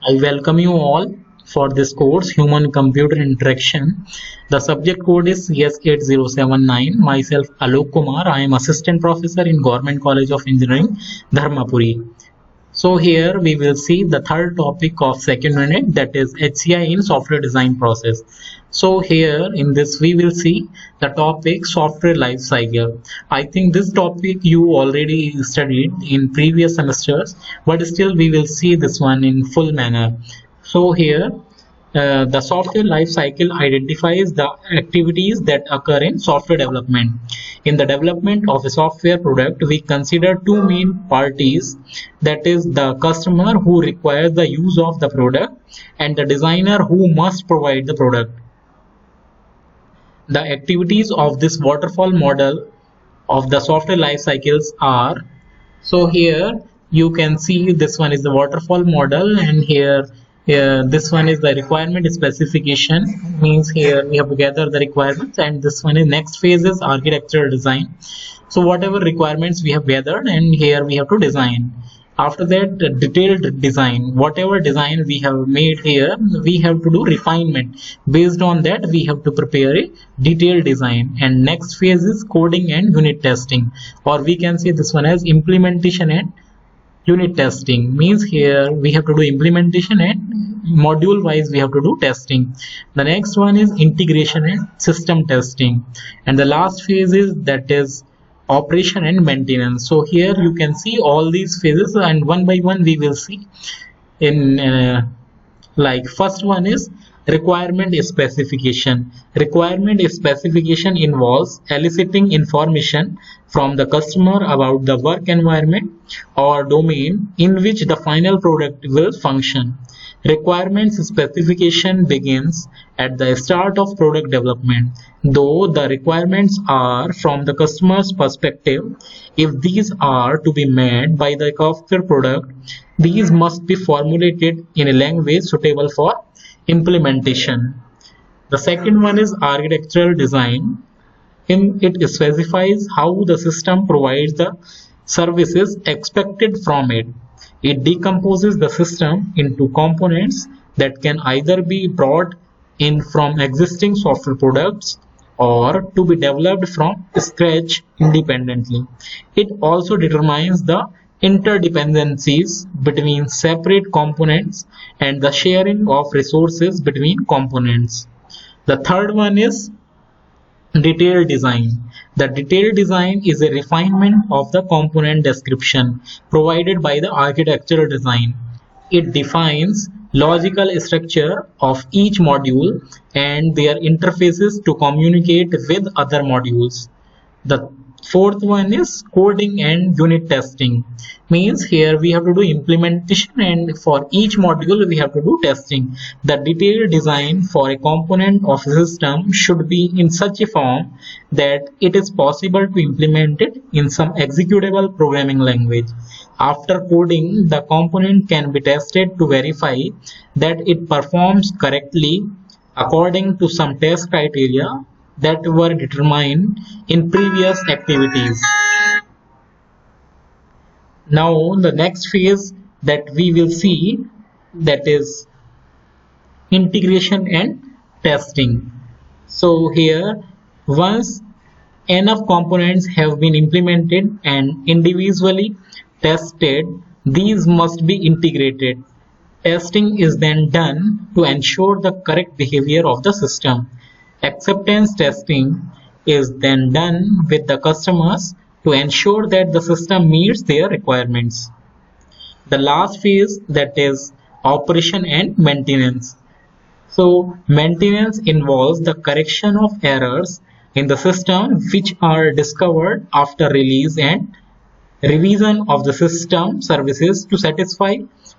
I welcome you all for this course, Human Computer Interaction. The subject code is CS8079. Myself, Alok Kumar. I am Assistant Professor in Government College of Engineering, Dharmapuri. So here we will see the third topic of second unit, that is HCI in software design process. So here in this we will see the topic software life cycle. I think this topic you already studied in previous semesters, but still we will see this one in full manner. So here the software life cycle identifies the activities that occur in software development. In the development of a software product, we consider two main parties, that is the customer who requires the use of the product and the designer who must provide the product. The activities of this waterfall model of the software life cycles are, so here you can see this one is the waterfall model, and here this one is the requirement specification, means here we have to gather the requirements, and this one is next phase is architectural design. So whatever requirements we have gathered, and here we have to design. After that, detailed design, whatever design we have made here, we have to do refinement. Based on that, we have to prepare a detailed design. And next phase is coding and unit testing, or we can say this one as implementation and unit testing. Means here we have to do implementation and module wise we have to do testing. The next one is integration and system testing, and the last phase is that is operation and maintenance. So here you can see all these phases, and one by one we will see in like first one is requirement specification. Requirement specification involves eliciting information from the customer about the work environment or domain in which the final product will function. Requirements specification begins at the start of product development. Though the requirements are from the customer's perspective, if these are to be met by the software product, these must be formulated in a language suitable for implementation. The second one is architectural design. It specifies how the system provides the services expected from it. It decomposes the system into components that can either be brought in from existing software products or to be developed from scratch independently. It also determines the interdependencies between separate components and the sharing of resources between components. The third one is detailed design. The detailed design is a refinement of the component description provided by the architectural design. It defines logical structure of each module and their interfaces to communicate with other modules. The fourth one is coding and unit testing. Means here we have to do implementation, and for each module we have to do testing. The detailed design for a component of a system should be in such a form that it is possible to implement it in some executable programming language. After coding, the component can be tested to verify that it performs correctly according to some test criteria that were determined in previous activities. Now the next phase that we will see, that is integration and testing. So here, once enough components have been implemented and individually tested, these must be integrated. Testing is then done to ensure the correct behavior of the system. Acceptance testing is then done with the customers to ensure that the system meets their requirements. The last phase, that is operation and maintenance. So maintenance involves the correction of errors in the system which are discovered after release and revision of the system services to satisfy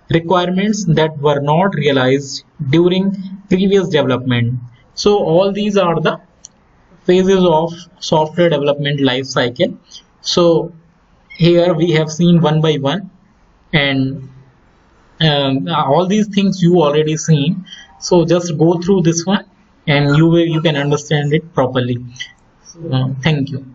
requirements that were not realized during previous development. So all these are the phases of software development life cycle. So here we have seen one by one, and all these things you already seen. So just go through this one and you can understand it properly. So, thank you.